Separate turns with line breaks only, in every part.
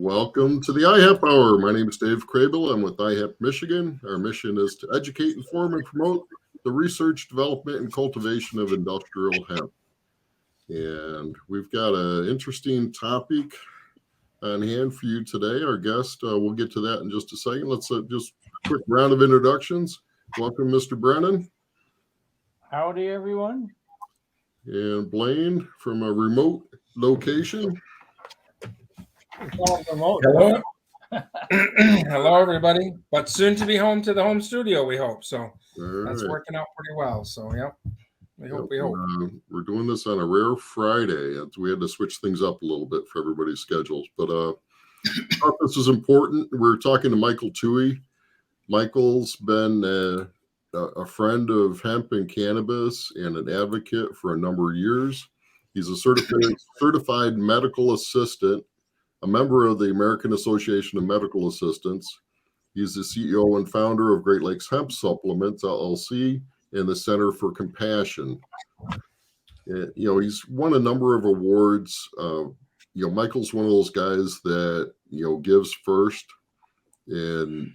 Welcome to the iHemp Hour. My name is Dave Crable. I'm with iHemp Michigan. Our mission is to educate, inform, and promote the research, development, and cultivation of industrial hemp. And we've got an interesting topic on hand for you today. Our guest, we'll get to that in just a second. Let's just a quick round of introductions. Welcome, Mr. Brennan.
Howdy, everyone.
And Blaine from a remote location.
Hello. Hello, everybody. But soon to be home to the home studio, we hope. So that's working out pretty well. So, yeah, we hope.
We're doing this on a rare Friday. We had to switch things up a little bit for everybody's schedules. But I thought this is important. We're talking to Michael Thue. Michael's been a friend of hemp and cannabis and an advocate for a number of years. He's a certified medical assistant, a member of the American Association of Medical Assistants. He's the CEO and founder of Great Lakes Hemp Supplements, LLC, and the Center for Compassion. He's won a number of awards. Michael's one of those guys that, gives first and,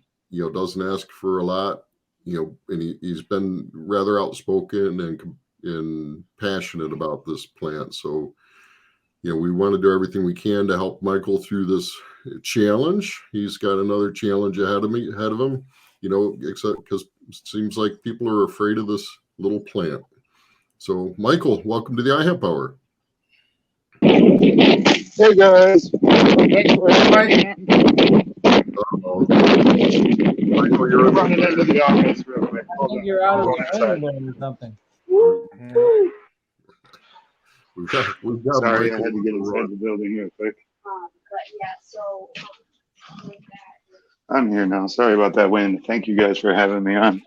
doesn't ask for a lot, and he's been rather outspoken and passionate about this plant. So, we want to do everything we can to help Michael through this challenge. He's got another challenge ahead of him, except because it seems like people are afraid of this little plant. So, Michael, welcome to the iHemp Hour.
Hey, guys. Thanks for having me.
Michael, you're
running into the office real quick.
I think you're out of the room or something.
We've got
Sorry,
Michael
I had to get inside the building real quick. I'm here now. Sorry about that, Wayne. Thank you guys for having me on.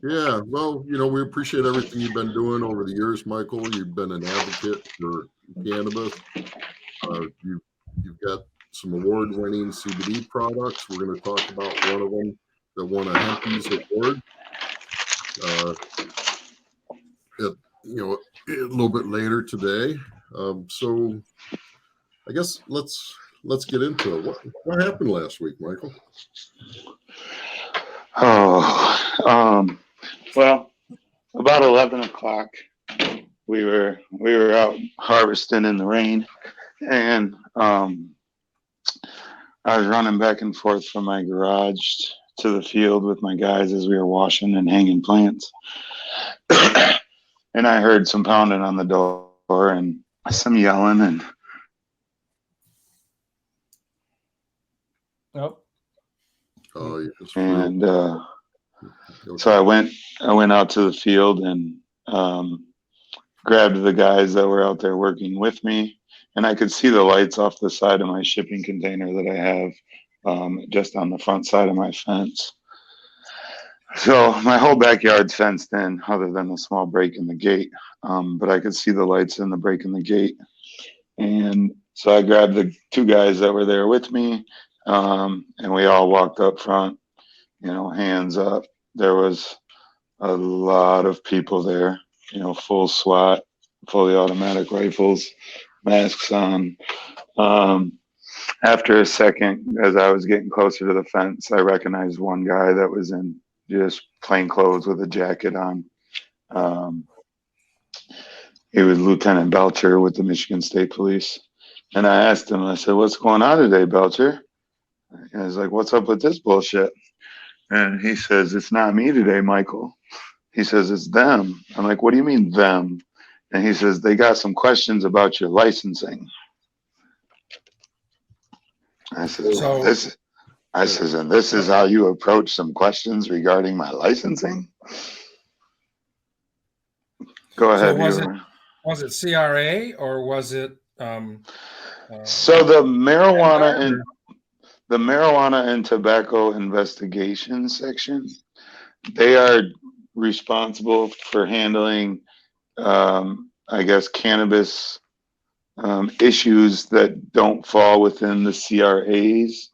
Yeah, well, we appreciate everything you've been doing over the years, Michael. You've been an advocate for cannabis. You've got some award-winning CBD products. We're going to talk about one of them that won a Hempies award. A little bit later today. So I guess let's get into it. What happened last week, Michael?
Well, about 11 o'clock, we were out harvesting in the rain, and I was running back and forth from my garage to the field with my guys as we were washing and hanging plants. And I heard some pounding on the door and some yelling and so I went out to the field and grabbed the guys that were out there working with me, and I could see the lights off the side of my shipping container that I have just on the front side of my fence. So my whole backyard's fenced in other than a small break in the gate, but I could see the lights in the break in the gate. And so I grabbed the two guys that were there with me, and we all walked up front, hands up. There was a lot of people there, full SWAT, fully automatic rifles, masks on. After a second, as I was getting closer to the fence, I recognized one guy that was in just plain clothes with a jacket on. He was Lieutenant Belcher with the Michigan State Police. And I asked him, I said, "What's going on today, Belcher?" And I was like, "What's up with this bullshit?" And he says, "It's not me today, Michael." He says, "It's them." I'm like, "What do you mean them?" And he says, "They got some questions about your licensing." I said, and this is how you approach some questions regarding my licensing? Go ahead.
So was it CRA or was it?
So the marijuana and tobacco investigation section, they are responsible for handling, I guess, cannabis issues that don't fall within the CRA's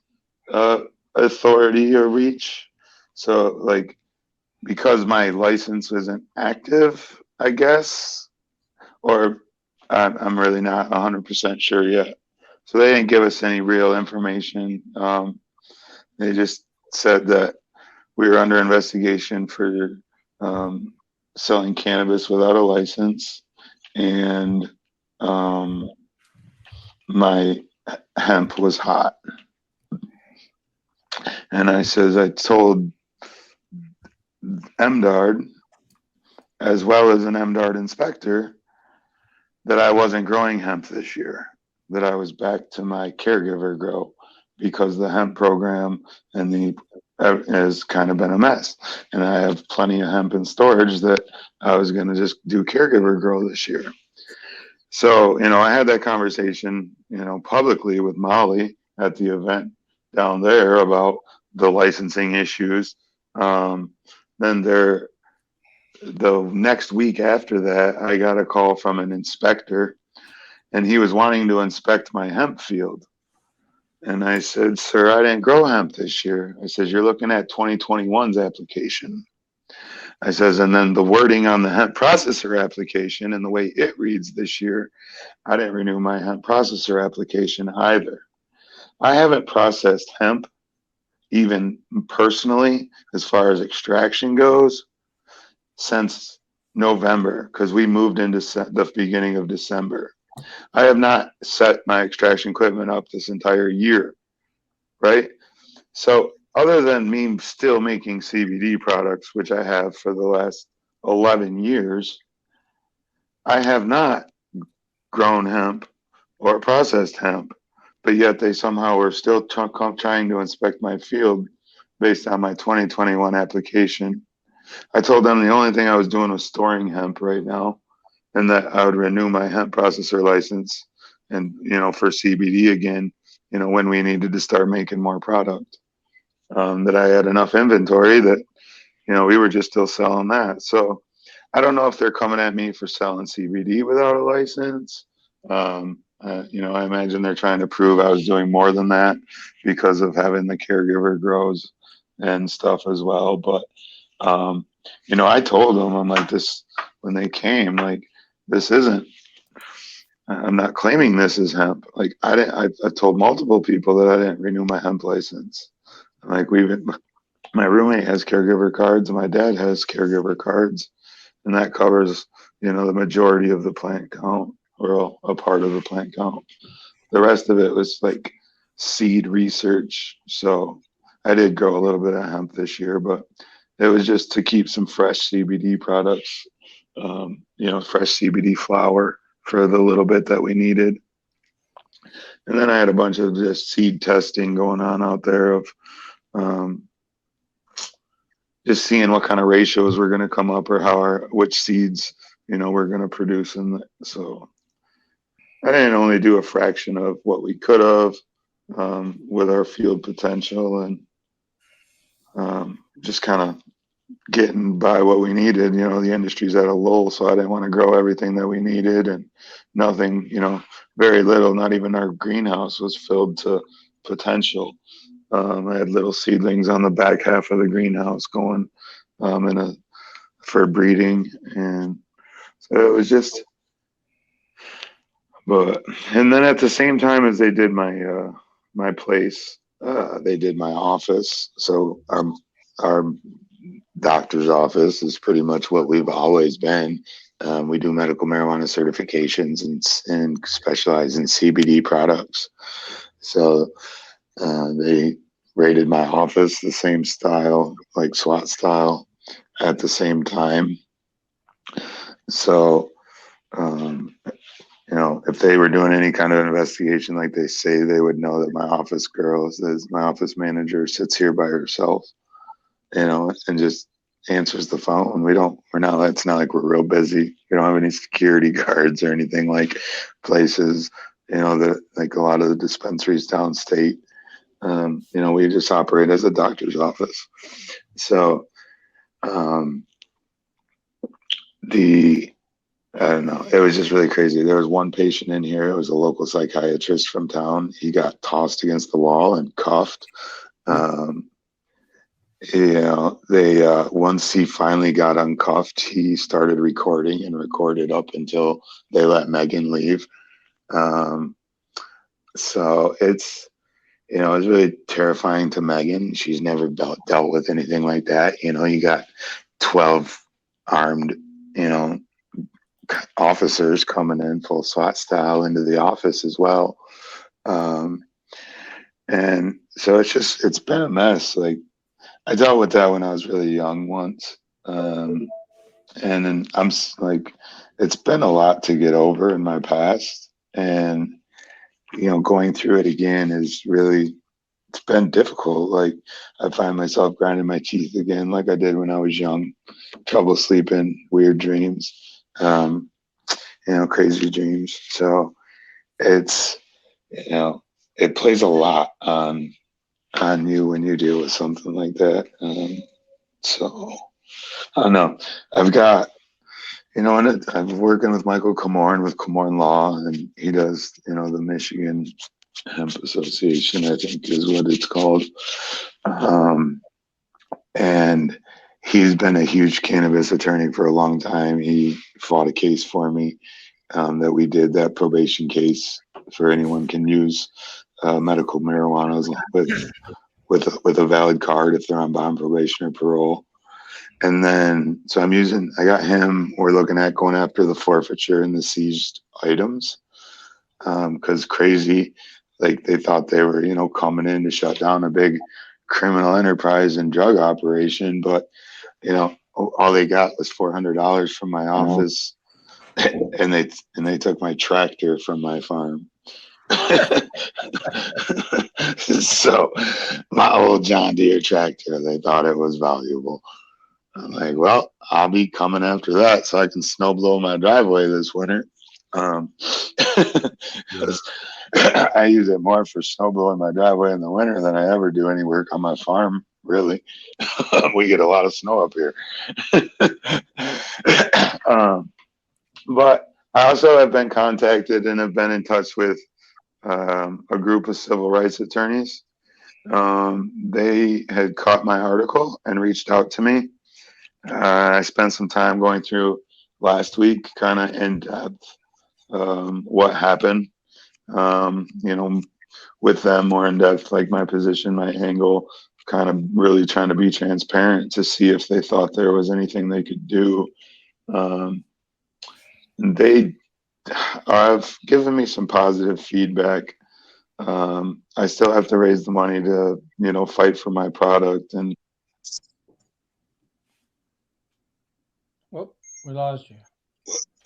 authority or reach. So, like, because my license isn't active, I guess, or I'm really not 100% sure yet. So they didn't give us any real information. They just said that we were under investigation for selling cannabis without a license, and my hemp was hot. And I says, I told MDARD, as well as an MDARD inspector, that I wasn't growing hemp this year, that I was back to my caregiver grow, because the hemp program and the has kind of been a mess. And I have plenty of hemp in storage that I was going to just do caregiver grow this year. So, I had that conversation, publicly with Molly at the event down there about the licensing issues. Then the next week after that, I got a call from an inspector, and he was wanting to inspect my hemp field. And I said, sir, I didn't grow hemp this year. I said, you're looking at 2021's application. I says, and then the wording on the hemp processor application and the way it reads this year, I didn't renew my hemp processor application either. I haven't processed hemp, even personally, as far as extraction goes, since November, because we moved into the beginning of December. I have not set my extraction equipment up this entire year, right? So other than me still making CBD products, which I have for the last 11 years, I have not grown hemp or processed hemp, but yet they somehow are still trying to inspect my field based on my 2021 application. I told them the only thing I was doing was storing hemp right now, and that I would renew my hemp processor license and, for CBD again, when we needed to start making more product. That I had enough inventory that, we were just still selling that. So I don't know if they're coming at me for selling CBD without a license. I imagine they're trying to prove I was doing more than that because of having the caregiver grows and stuff as well. But, I told them, I'm like, this, when they came, like, this isn't, I'm not claiming this is hemp. Like, I told multiple people that I didn't renew my hemp license. Like, my roommate has caregiver cards, and my dad has caregiver cards, and that covers, the majority of the plant count, or a part of the plant count. The rest of it was like seed research. So I did grow a little bit of hemp this year, but it was just to keep some fresh CBD products, fresh CBD flower for the little bit that we needed. And then I had a bunch of just seed testing going on out there of just seeing what kind of ratios we're going to come up, or which seeds, we're going to produce. So I didn't only do a fraction of what we could have with our field potential, and just kind of getting by what we needed. The industry's at a lull, so I didn't want to grow everything that we needed, and nothing, very little, not even our greenhouse was filled to potential. I had little seedlings on the back half of the greenhouse going for breeding, and so it was just. And then at the same time as they did my place, they did my office. So our doctor's office is pretty much what we've always been. We do medical marijuana certifications and specialize in CBD products. So they rated my office the same style, like SWAT style, at the same time. So, if they were doing any kind of investigation, like they say, they would know that my office girl, my office manager, sits here by herself, and just answers the phone. It's not like we're real busy. We don't have any security guards or anything like places, like a lot of the dispensaries downstate. We just operate as a doctor's office. So, I don't know. It was just really crazy. There was one patient in here. It was a local psychiatrist from town. He got tossed against the wall and cuffed. Once he finally got uncuffed, he started recording and recorded up until they let Megan leave. So it's, it's really terrifying to Megan. She's never dealt with anything like that. You got 12 armed, officers coming in full SWAT style into the office as well. And so it's been a mess. Like, I dealt with that when I was really young once. And then like, it's been a lot to get over in my past. And, going through it again is really, it's been difficult. Like, I find myself grinding my teeth again, like I did when I was young. Trouble sleeping, weird dreams, crazy dreams. So it's, it plays a lot on you when you deal with something like that. So I don't know. I've got, and I'm working with Michael Comorn with Comorn Law, and he does, the Michigan Hemp Association, I think is what it's called. And he's been a huge cannabis attorney for a long time. He fought a case for me that we did, that probation case for anyone can use medical marijuana with a valid card if they're on bond, probation, or parole. And then, so I got him. We're looking at going after the forfeiture and the seized items. Cause crazy, like they thought they were, coming in to shut down a big criminal enterprise and drug operation. But, all they got was $400 from my office, and they took my tractor from my farm. So my old John Deere tractor, they thought it was valuable. I'm like, well, I'll be coming after that so I can snow blow my driveway this winter. I use it more for snow blowing my driveway in the winter than I ever do any work on my farm, really. We get a lot of snow up here. But I also have been contacted and have been in touch with a group of civil rights attorneys. They had caught my article and reached out to me. I spent some time going through last week, kind of in depth, what happened, with them more in depth, like my position, my angle, kind of really trying to be transparent to see if they thought there was anything they could do. They have given me some positive feedback. I still have to raise the money to, fight for my product. And
Whoop, we lost you.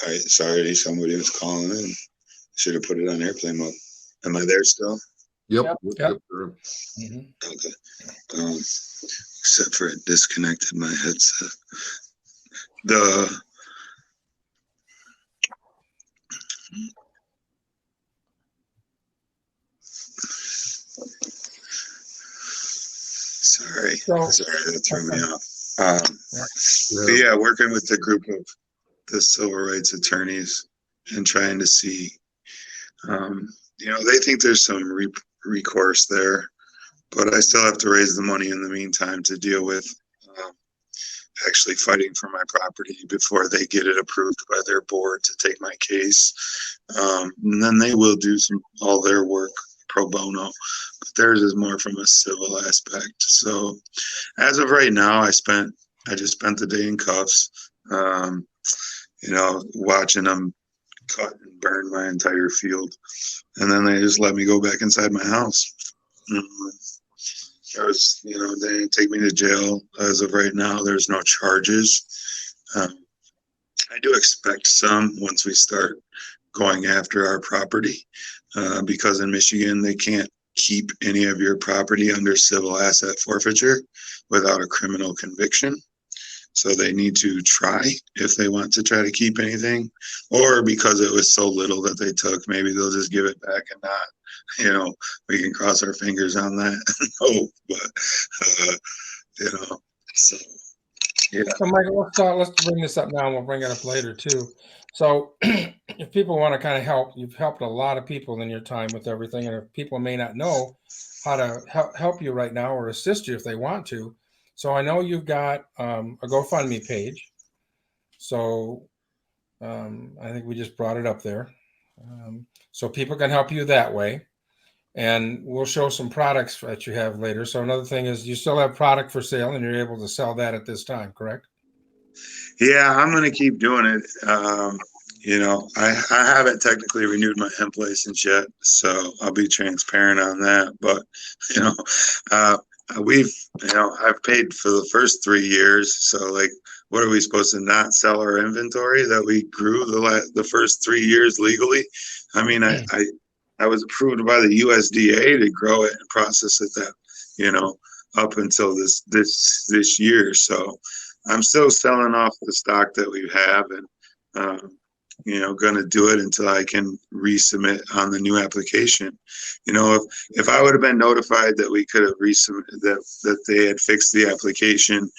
all right, sorry, somebody was calling in. Should have put it on airplane mode. Am I there still?
Yep.
Mm-hmm.
Okay. Except for it disconnected my headset. Sorry, that threw me off. But yeah, working with the group of the civil rights attorneys and trying to see, they think there's some recourse there, but I still have to raise the money in the meantime to deal with actually fighting for my property before they get it approved by their board to take my case. And then they will do all their work pro bono, but theirs is more from a civil aspect. So as of right now, I just spent the day in cuffs, watching them cut and burn my entire field. And then they just let me go back inside my house. They didn't take me to jail. As of right now, there's no charges. I do expect some once we start going after our property, because in Michigan, they can't keep any of your property under civil asset forfeiture without a criminal conviction. So they need to try, if they want to try to keep anything, or because it was so little that they took, maybe they'll just give it back and not, we can cross our fingers on that and hope, but, so, yeah.
So Michael, let's bring this up now and we'll bring it up later too. So if people want to kind of help, you've helped a lot of people in your time with everything. And if people may not know how to help you right now or assist you if they want to. So I know you've got a GoFundMe page. So I think we just brought it up there. So people can help you that way. and we'll show some products that you have later. So another thing is you still have product for sale and you're able to sell that at this time, correct?
Yeah, I'm gonna keep doing it. I haven't technically renewed my hemp license yet, so I'll be transparent on that. But you know, uh, we've I've paid for the first 3 years. So like, what are we supposed to not sell our inventory that we grew the first 3 years legally? I mean, I was approved by the USDA to grow it and process it up until this year. So I'm still selling off the stock that we have, and going to do it until I can resubmit on the new application. If I would have been notified that we could have resubmit that they had fixed the application,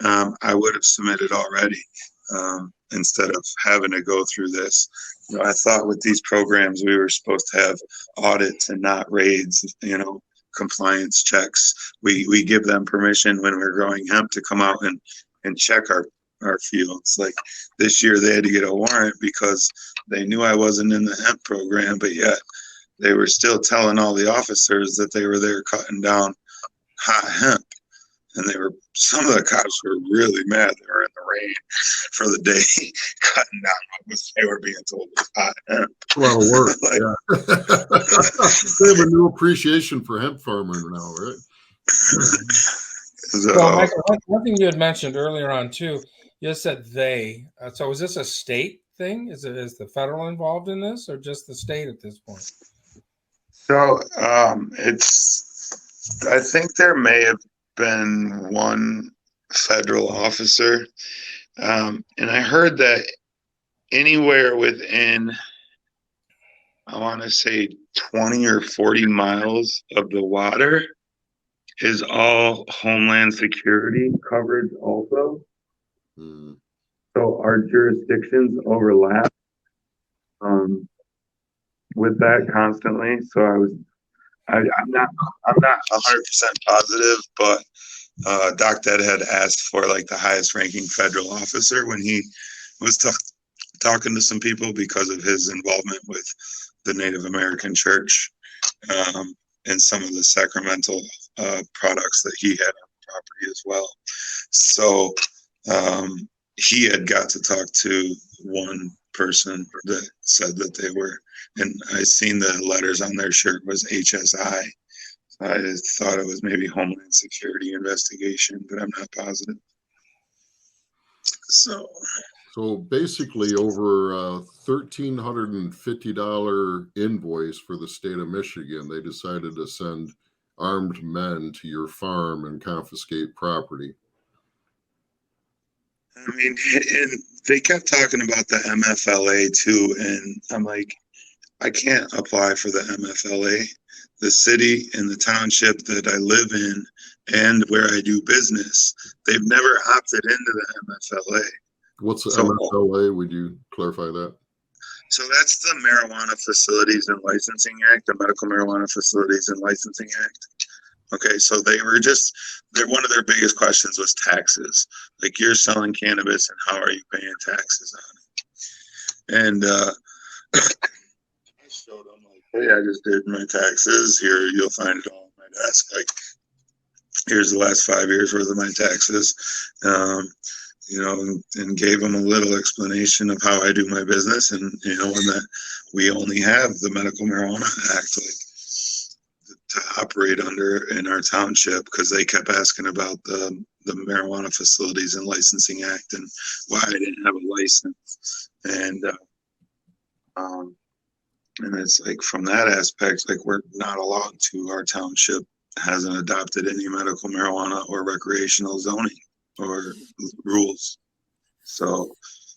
I would have submitted already, instead of having to go through this. I thought with these programs we were supposed to have audits and not raids. Compliance checks. We give them permission when we're growing hemp to come out and check our fields. Like this year they had to get a warrant because they knew I wasn't in the hemp program, but yet they were still telling all the officers that they were there cutting down hot hemp. And some of the cops were really mad. They were in the rain for the day cutting down what they were being told was hot hemp.
A lot of work. They have a new appreciation for hemp farming now, right?
So, Michael, one thing you had mentioned earlier on too, you said they. So, is this a state thing? Is the federal involved in this, or just the state at this point?
So, I think there may have been one federal officer, and I heard that anywhere within, I want to say 20 or 40 miles of the water is all Homeland Security coverage also. So our jurisdictions overlap with that constantly. So I'm not 100% positive, but Doc Ded had asked for like the highest ranking federal officer when he was talking to some people because of his involvement with the Native American church, and some of the sacramental products that he had on the property as well. So he had got to talk to one person that said that they were, and I seen the letters on their shirt was HSI. I thought it was maybe Homeland Security investigation, but I'm not positive.
So basically, over a $1,350 invoice for the state of Michigan, they decided to send armed men to your farm and confiscate property.
I mean, and they kept talking about the MFLA too, and I'm like, I can't apply for the MFLA. The city and the township that I live in and where I do business, they've never opted into the MFLA.
What's the MFLA? Would you clarify that?
So that's the Marijuana Facilities and Licensing Act, the Medical Marijuana Facilities and Licensing Act. Okay, so one of their biggest questions was taxes. Like, you're selling cannabis and how are you paying taxes on it? And I showed them like, hey, I just did my taxes. Here, you'll find it all on my desk. Like, here's the last 5 years worth of my taxes. And gave them a little explanation of how I do my business, and and that we only have the Medical Marijuana Act to operate under in our township, because they kept asking about the Marijuana Facilities and Licensing Act and why I didn't have a license, and it's like, from that aspect, like, we're not allowed to. Our township hasn't adopted any medical marijuana or recreational zoning or rules. So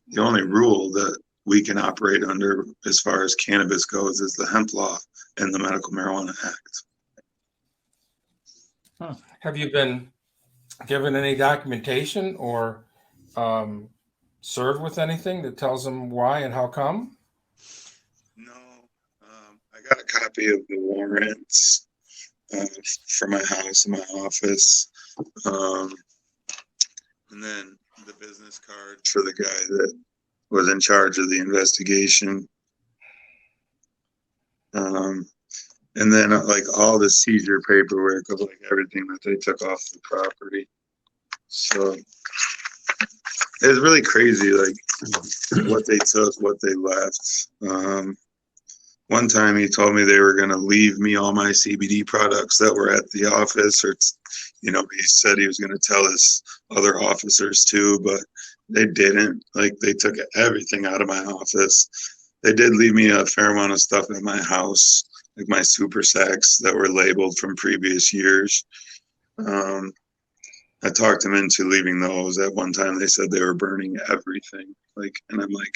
the only rule that we can operate under as far as cannabis goes is the hemp law and the Medical Marijuana Act.
Have you been given any documentation or served with anything that tells them why and how come?
No, I got a copy of the warrants for my house and my office. And then the business card for the guy that was in charge of the investigation. and then like all the seizure paperwork of like everything that they took off the property. So it's really crazy, like what they took, what they left. One time he told me they were going to leave me all my CBD products that were at the office, or, you know, he said he was going to tell his other officers too, but they didn't. Like, they took everything out of my office. They did leave me a fair amount of stuff at my house, like my super sacks that were labeled from previous years. I talked them into leaving those. At one time, they said they were burning everything. Like, and I'm like,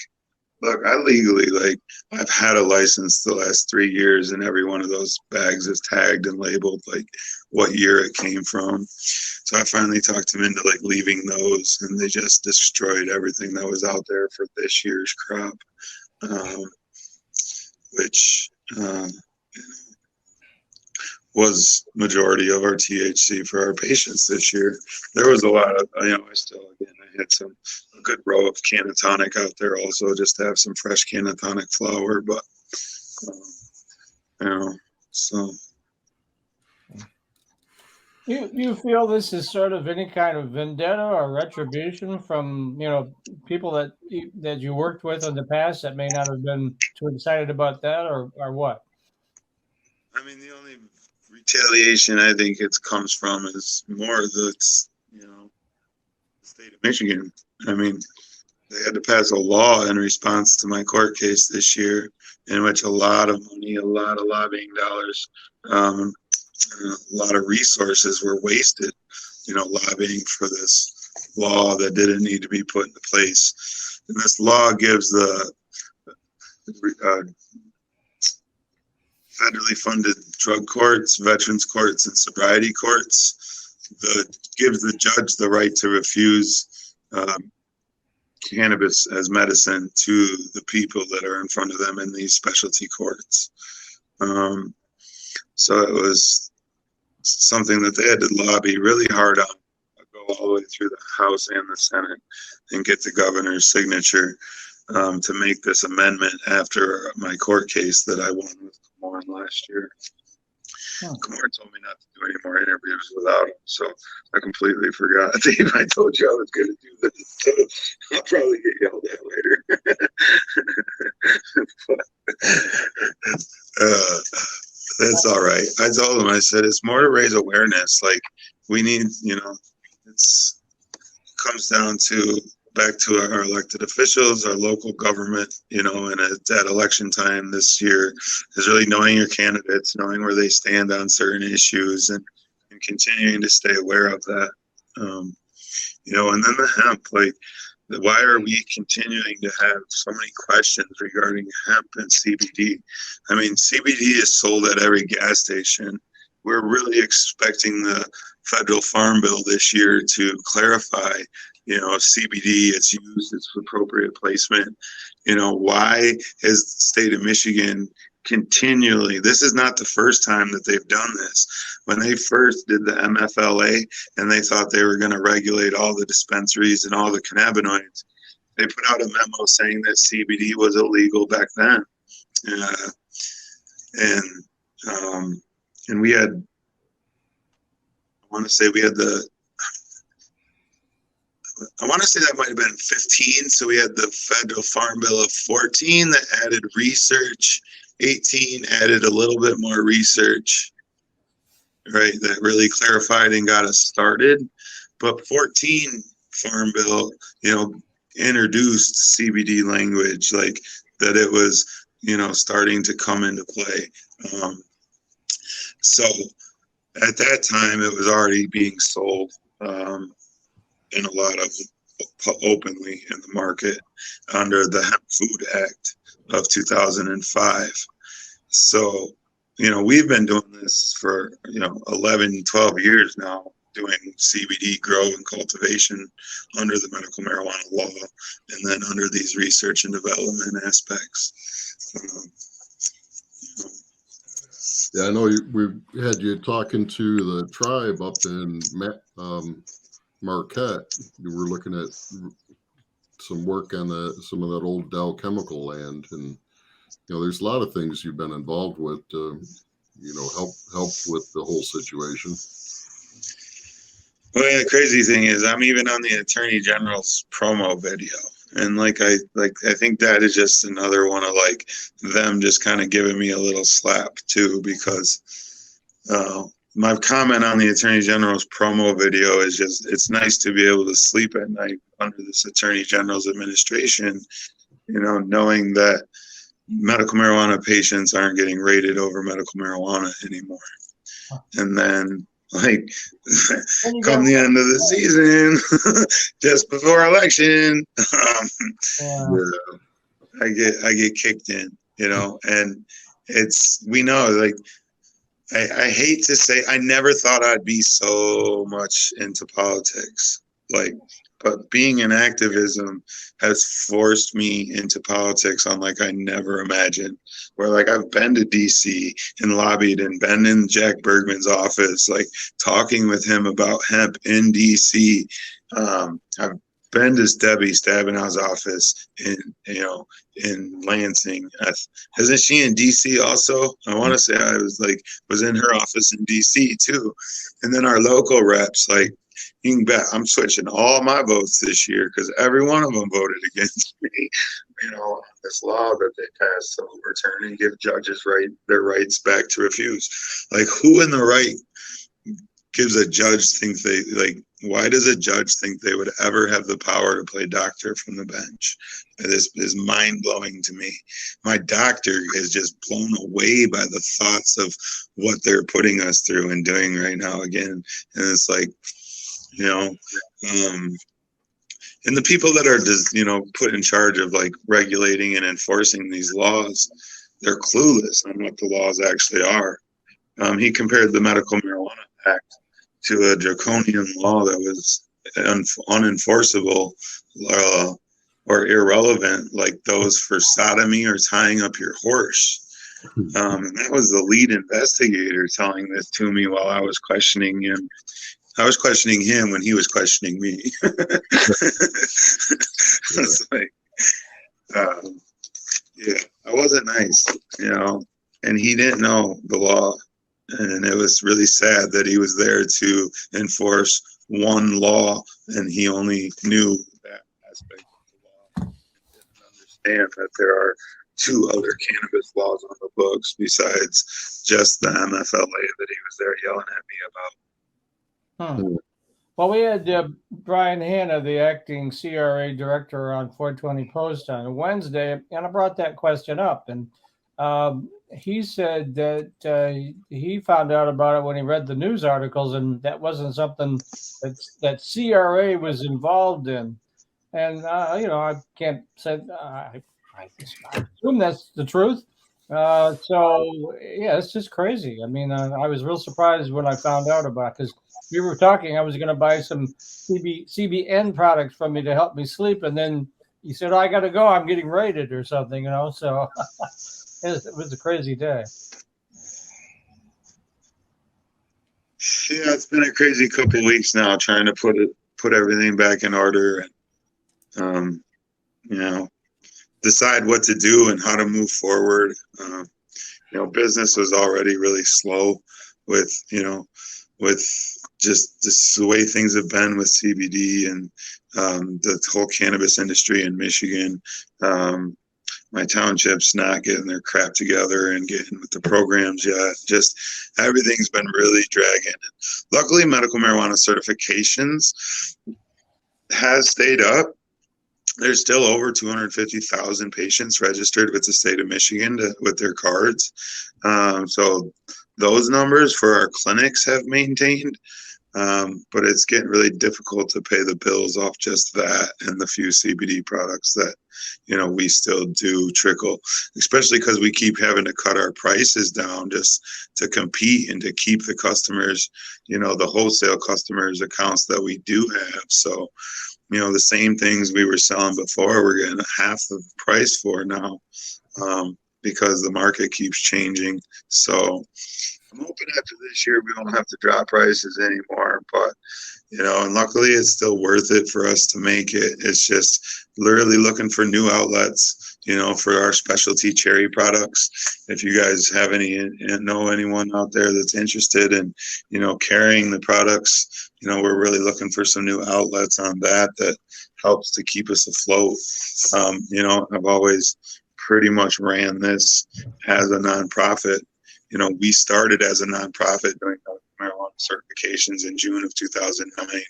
look, I legally, like, I've had a license the last 3 years, and every one of those bags is tagged and labeled, like, what year it came from. So I finally talked them into, like, leaving those, and they just destroyed everything that was out there for this year's crop, which was majority of our THC for our patients this year. There was a lot of, I had a good row of cannatonic out there also, just to have some fresh cannatonic flower, but, so.
You feel this is sort of any kind of vendetta or retribution from, people that you worked with in the past that may not have been too excited about that, or what?
I mean, the only retaliation I think it comes from is more the state of Michigan. I mean, they had to pass a law in response to my court case this year, in which a lot of money, a lot of lobbying dollars, a lot of resources were wasted, lobbying for this law that didn't need to be put into place. And this law gives the federally funded drug courts, veterans courts, and sobriety courts, gives the judge the right to refuse cannabis as medicine to the people that are in front of them in these specialty courts. So it was something that they had to lobby really hard on, go all the way through the House and the Senate, and get the governor's signature to make this amendment after my court case that I won with Kamorn last year. Kamorn told me not to do any more interviews without him, so I completely forgot. Dave, I told you I was going to do this, so I'll probably get yelled at later. That's all right. I told him, I said, it's more to raise awareness. Like, we need, it's comes down to back to our elected officials, our local government, and at election time this year is really knowing your candidates, knowing where they stand on certain issues, and continuing to stay aware of that. And then the hemp, like, why are we continuing to have so many questions regarding hemp and CBD? I mean, CBD is sold at every gas station. We're really expecting the federal farm bill this year to clarify, CBD, its use, its appropriate placement. Why has the state of Michigan continually, this is not the first time that they've done this. When they first did the MFLA and they thought they were going to regulate all the dispensaries and all the cannabinoids, they put out a memo saying that CBD was illegal back then. And we had, I want to say that might have been 15. So we had the federal farm bill of 14 that added research. 18 added a little bit more research, right? That really clarified and got us started. But 14 farm bill, introduced CBD language, like that it was, starting to come into play. So at that time, it was already being sold in a lot of openly in the market under the Hemp Food Act of 2005. So, we've been doing this for, 11, 12 years now, doing CBD grow and cultivation under the medical marijuana law, and then under these research and development aspects.
Yeah, I know we had you talking to the tribe up in Marquette. You were looking at some work on some of that old Dow chemical land, and there's a lot of things you've been involved with to help with the whole situation.
Well, the crazy thing is, I'm even on the Attorney General's promo video, and I think that is just another one of like them just kind of giving me a little slap too, because my comment on the Attorney General's promo video is just, it's nice to be able to sleep at night under this Attorney General's administration, knowing that medical marijuana patients aren't getting rated over medical marijuana anymore. And then, like, come the end of the season, just before election, I get kicked in, and we know, like, I hate to say, I never thought I'd be so much into politics, but being in activism has forced me into politics on like I never imagined. Where like I've been to DC and lobbied and been in Jack Bergman's office, like talking with him about hemp in DC. I've been to Debbie Stabenow's office in Lansing. Isn't she in DC also? I want to say I was in her office in DC too. And then our local reps, like, you can bet I'm switching all my votes this year because every one of them voted against me. This law that they passed to overturn and give judges their rights back to refuse. Like, who in the right gives a judge why does a judge think they would ever have the power to play doctor from the bench? This is mind-blowing to me. My doctor is just blown away by the thoughts of what they're putting us through and doing right now again. And it's like, and the people that are just, put in charge of like regulating and enforcing these laws, they're clueless on what the laws actually are. He compared the Medical Marijuana Act to a draconian law that was unenforceable or irrelevant, like those for sodomy or tying up your horse. And that was the lead investigator telling this to me while I was questioning him. I was questioning him when he was questioning me. It's like, I wasn't nice, and he didn't know the law. And it was really sad that he was there to enforce one law, and he only knew that aspect of the law and didn't understand that there are 2 other cannabis laws on the books besides just the MFLA that he was there yelling at me about.
Well, we had Brian Hanna, the acting CRA director, on 420 Post on Wednesday, and I brought that question up, and he said that he found out about it when he read the news articles, and that wasn't something that CRA was involved in. And I can't say I assume that's the truth. So yeah, it's just crazy. I mean, I was real surprised when I found out about it, because we were talking. I was going to buy some CBN products from you to help me sleep, and then you said, I got to go. I'm getting raided or something, So it was a crazy day.
Yeah, it's been a crazy couple of weeks now, trying to put everything back in order and decide what to do and how to move forward. Business was already really slow with just the way things have been with CBD and the whole cannabis industry in Michigan. My township's not getting their crap together and getting with the programs yet. Just everything's been really dragging. Luckily, medical marijuana certifications has stayed up. There's still over 250,000 patients registered with the state of Michigan with their cards. So those numbers for our clinics have maintained, but it's getting really difficult to pay the bills off just that and the few CBD products that, we still do trickle, especially because we keep having to cut our prices down just to compete and to keep the customers, the wholesale customers accounts that we do have. So, the same things we were selling before, we're getting half the price for now. because the market keeps changing. So I'm hoping after this year we don't have to drop prices anymore, but and luckily it's still worth it for us to make it. It's just literally looking for new outlets, for our specialty cherry products. If you guys have know anyone out there that's interested in, carrying the products, we're really looking for some new outlets on that helps to keep us afloat. I've always pretty much ran this as a nonprofit. We started as a nonprofit doing marijuana certifications in June of 2009.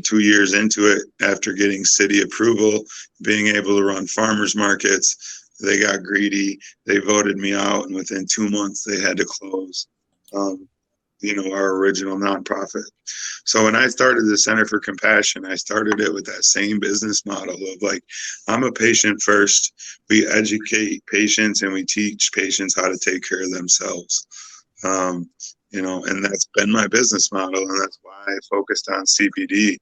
2 years into it, after getting city approval, being able to run farmers markets, they got greedy. They voted me out, and within 2 months, they had to close. Our original nonprofit. So when I started the Center for Compassion, I started it with that same business model of like, I'm a patient first. We educate patients and we teach patients how to take care of themselves. And that's been my business model, and that's why I focused on CBD.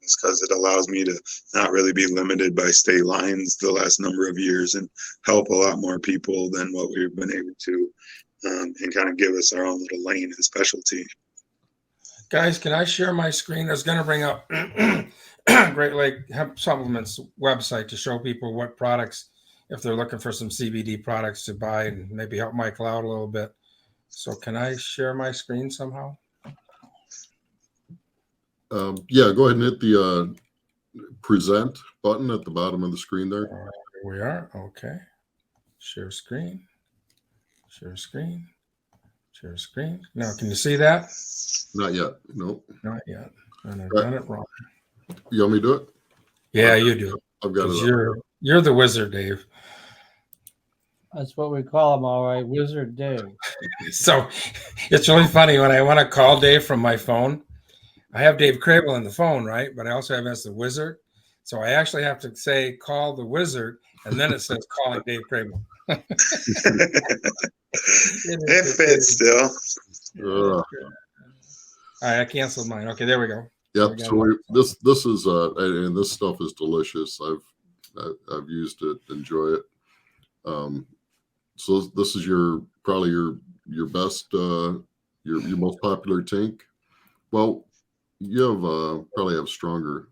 It's because it allows me to not really be limited by state lines the last number of years and help a lot more people than what we've been able to. And kind of give us our own little lane and specialty.
Guys, can I share my screen? I was going to bring up Great Lake Hemp Supplements website to show people what products, if they're looking for some CBD products to buy, and maybe help Michael out a little bit. So can I share my screen somehow?
Yeah, go ahead and hit the present button at the bottom of the screen there.
Here we are. Okay. Share screen. Share screen. Share screen. Now, can you see that?
Not yet. No.
Not yet. And I've done it wrong.
You want me to do it?
Yeah, you do.
I've got it.
You're the wizard, Dave.
That's what we call him, all right, Wizard Dave.
So it's really funny when I want to call Dave from my phone. I have Dave Crable on the phone, right? But I also have him as the wizard. So I actually have to say, call the wizard, and then it says calling Dave Crable.
It fits still.
All
right, I canceled mine. Okay, there we go.
Yep. So this is and this stuff is delicious. I've used it, enjoy it. So this is probably your best your most popular tank. Well, you have probably have stronger.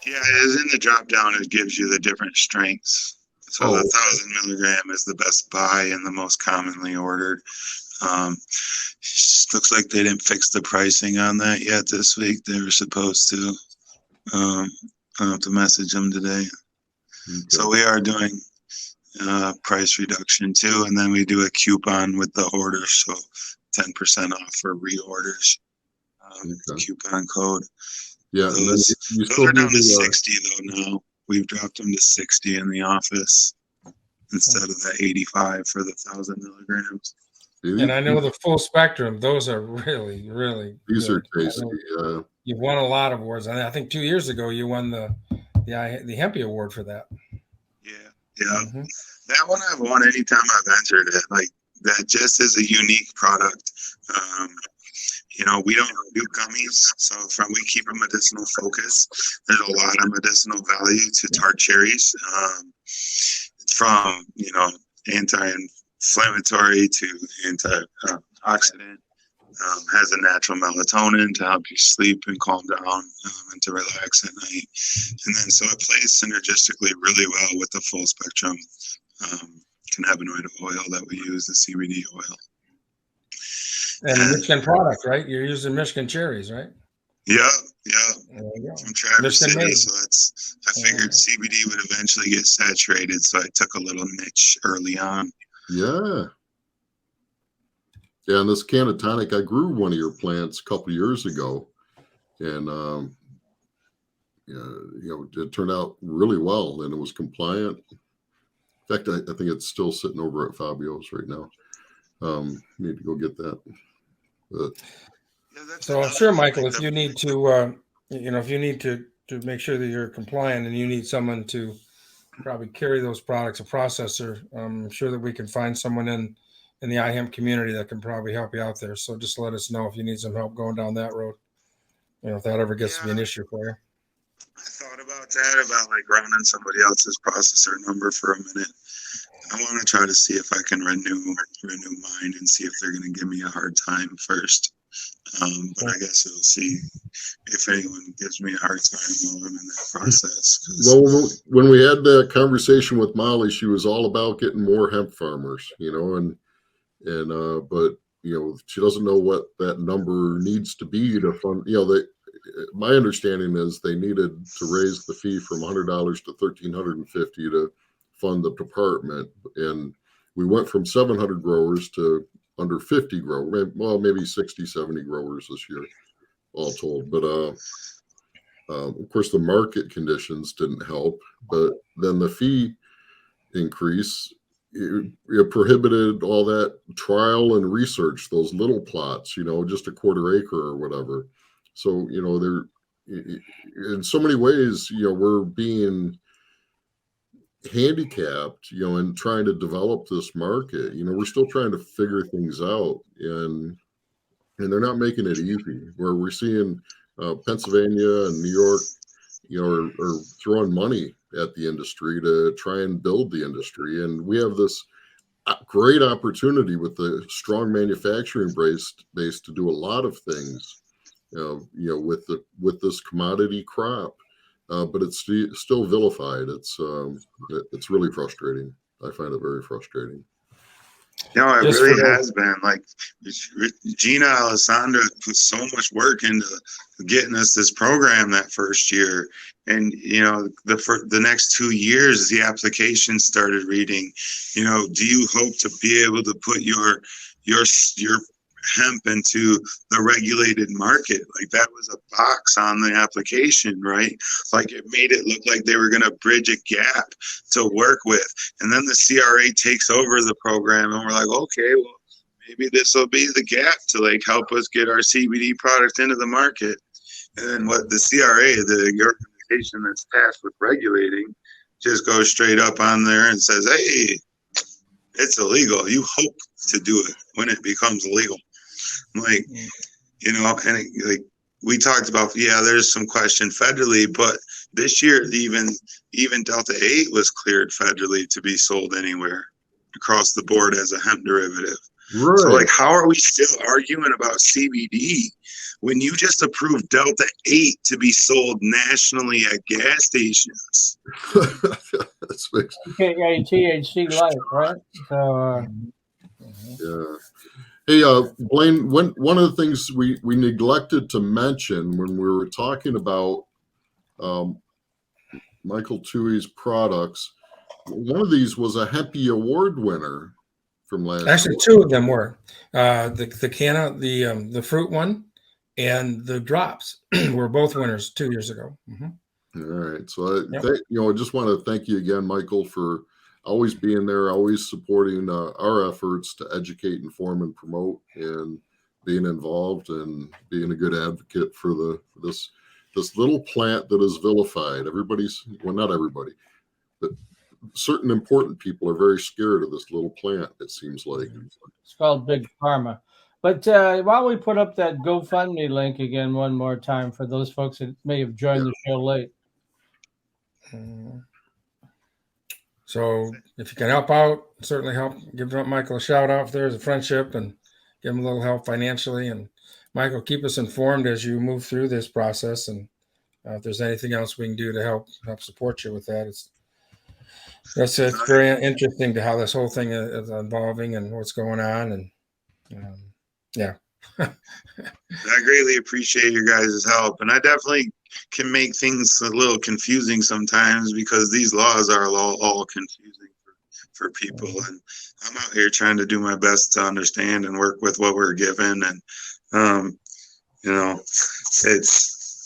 Yeah, it is in the drop down. It gives you the different strengths. So the 1,000 milligram is the best buy and the most commonly ordered. Looks like they didn't fix the pricing on that yet this week. They were supposed to. I'll have to message them today. Okay. So we are doing price reduction too, and then we do a coupon with the order, so 10% off for reorders. Coupon code.
Yeah,
those are down to 60 though now. We've dropped them to 60 in the office instead of the 85 for the 1,000 milligrams.
And I know the full spectrum; those are really, really.
These
good.
are tasty.
You've won a lot of awards. I think 2 years ago you won the Hemp award for that.
Yeah. Mm-hmm. That one I've won anytime I've entered it. Like that just is a unique product. We don't do gummies, so we keep a medicinal focus. There's a lot of medicinal value to tart cherries, from anti-inflammatory to antioxidant. Has a natural melatonin to help you sleep and calm down and to relax at night. And then so it plays synergistically really well with the full spectrum cannabinoid oil that we use, the CBD oil.
And Michigan product, right? You're using Michigan cherries, right?
Yeah. From Traverse City, so I figured CBD would eventually get saturated, so I took a little niche early on.
Yeah. Yeah, and this Canatonic, I grew one of your plants a couple of years ago, and it turned out really well, and it was compliant. In fact, I think it's still sitting over at Fabio's right now. Need to go get that. But,
so I'm sure, Michael, if you need to, if you need to make sure that you're compliant, and you need someone to probably carry those products, a processor, I'm sure that we can find someone in the iHemp community that can probably help you out there. So just let us know if you need some help going down that road. If that ever gets to be an issue for you.
I thought about that, about like running somebody else's processor number for a minute. I want to try to see if I can renew mine and see if they're going to give me a hard time first. But I guess we'll see if anyone gives me a hard time while I'm in that process.
Well, when we had that conversation with Molly, she was all about getting more hemp farmers, but she doesn't know what that number needs to be to fund. My understanding is they needed to raise the fee from $100 to $1,350 to fund the department, and we went from 700 growers to under 50 growers. Well, maybe 60, 70 growers this year, all told. But of course, the market conditions didn't help. But then the fee increase it prohibited all that trial and research. Those little plots, just a quarter acre or whatever. So they're in so many ways, we're being handicapped, in trying to develop this market. We're still trying to figure things out, and they're not making it easy. Where we're seeing Pennsylvania and New York, are throwing money at the industry to try and build the industry, and we have this great opportunity with the strong manufacturing base to do a lot of things, with this commodity crop. But it's still vilified. It's really frustrating. I find it very frustrating.
It really has been. Like Gina Alessandra put so much work into getting us this program that first year, and the next 2 years the application started reading. Do you hope to be able to put your hemp into the regulated market? Like that was a box on the application, right? Like it made it look like they were going to bridge a gap to work with. And then the CRA takes over the program and we're like, okay, well, maybe this will be the gap to like help us get our CBD product into the market. And then what the CRA, the organization that's tasked with regulating, just goes straight up on there and says, hey, it's illegal. You hope to do it when it becomes illegal. Like, and we talked about, there's some question federally, but this year even Delta 8 was cleared federally to be sold anywhere across the board as a hemp derivative. Right. So like, how are we still arguing about CBD when you just approved Delta 8 to be sold nationally at gas stations?
Okay, THC light, right? So,
yeah. Hey, Blaine, one of the things we neglected to mention when we were talking about Michael Thue's products, one of these was a Hempy Award winner from last year.
Actually, two of them were. The fruit one and the drops were both winners 2 years ago. Mm-hmm.
All right. So, I just want to thank you again, Michael, for always being there, always supporting our efforts to educate, inform, and promote, and being involved and being a good advocate for this little plant that is vilified. Not everybody, but certain important people are very scared of this little plant, it seems like.
It's called Big Pharma. But while we put up that GoFundMe link again one more time for those folks that may have joined the show late.
So if you can help out, certainly help. Give Michael a shout out if there's a friendship and give him a little help financially. And Michael, keep us informed as you move through this process. And if there's anything else we can do to help support you with that, it's very interesting to how this whole thing is evolving and what's going on. And
I greatly appreciate your guys' help, and I definitely can make things a little confusing sometimes because these laws are all confusing for people, and I'm out here trying to do my best to understand and work with what we're given, and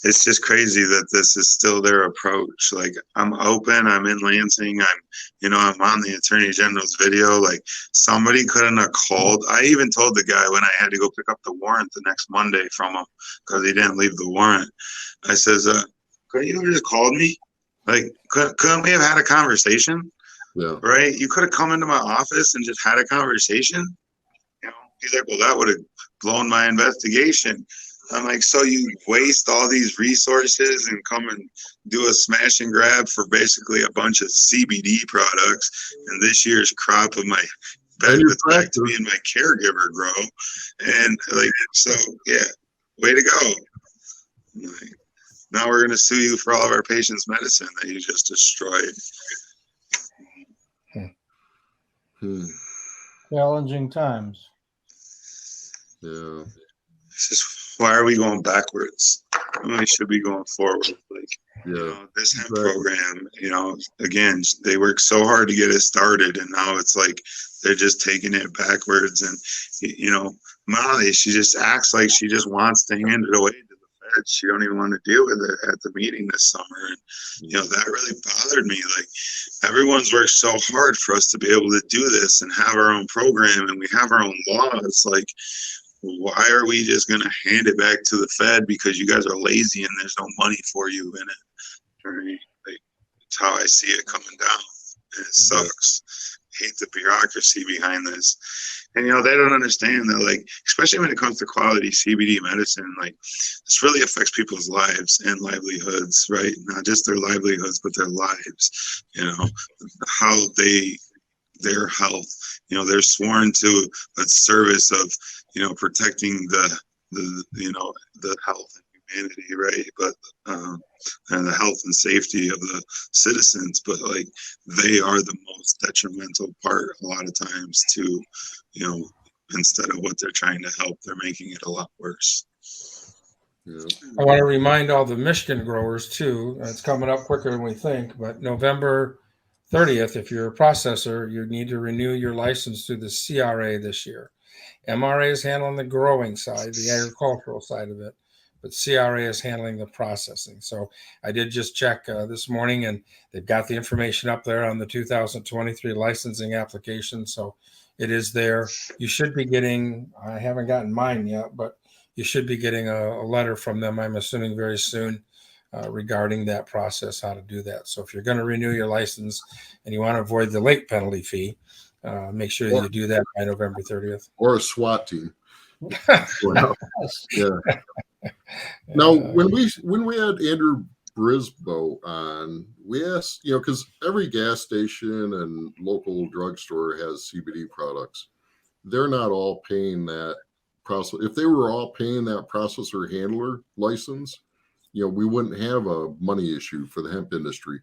it's just crazy that this is still their approach. Like, I'm open, I'm in Lansing, I'm on the Attorney General's video. Like, somebody couldn't have called. I even told the guy when I had to go pick up the warrant the next Monday from him because he didn't leave the warrant. I says, couldn't you have just called me? Like, couldn't we have had a conversation?
Yeah.
Right? You could have come into my office and just had a conversation. He's like, well, that would have blown my investigation. I'm like, so you waste all these resources and come and do a smash and grab for basically a bunch of CBD products, and this year's crop of my benefits back to me and my caregiver grow, and like, so yeah, way to go. Like, now we're gonna sue you for all of our patients' medicine that you just destroyed.
Challenging times.
Yeah.
It's just, why are we going backwards? We should be going forward. Like,
Yeah.
you know, this hemp program, you know, again, they worked so hard to get it started, and now it's like they're just taking it backwards. And, you know, Molly, she just acts like she just wants to hand it away to the feds. She don't even want to deal with it at the meeting this summer. And, you know, that really bothered me. Like, everyone's worked so hard for us to be able to do this and have our own program, and we have our own laws. Like, why are we just going to hand it back to the Fed because you guys are lazy and there's no money for you in it? Right? Like, that's how I see it coming down. And it sucks. I hate the bureaucracy behind this. And, you know, they don't understand that, like, especially when it comes to quality CBD medicine, like, this really affects people's lives and livelihoods, right? Not just their livelihoods, but their lives, you know, how their health, you know, they're sworn to a service of, you know, protecting the you know, the health and humanity, right? But and the health and safety of the citizens, but like, they are the most detrimental part a lot of times to, you know, instead of what they're trying to help, they're making it a lot worse.
Yeah.
I want to remind all the Michigan growers too, it's coming up quicker than we think, but November 30th, if you're a processor, you need to renew your license through the CRA this year. MRA is handling the growing side, the agricultural side of it, but CRA is handling the processing. So I did just check this morning, and they've got the information up there on the 2023 licensing application. So it is there. You should be getting, I haven't gotten mine yet, but you should be getting a letter from them, I'm assuming very soon, regarding that process, how to do that. So if you're going to renew your license and you want to avoid the late penalty fee, make sure you do that by November 30th.
Or a SWAT team. Yeah. Now, when we had Andrew Brisboe on, we asked, you know, because every gas station and local drugstore has CBD products. They're not all paying that process. If they were all paying that processor handler license, you know, we wouldn't have a money issue for the hemp industry.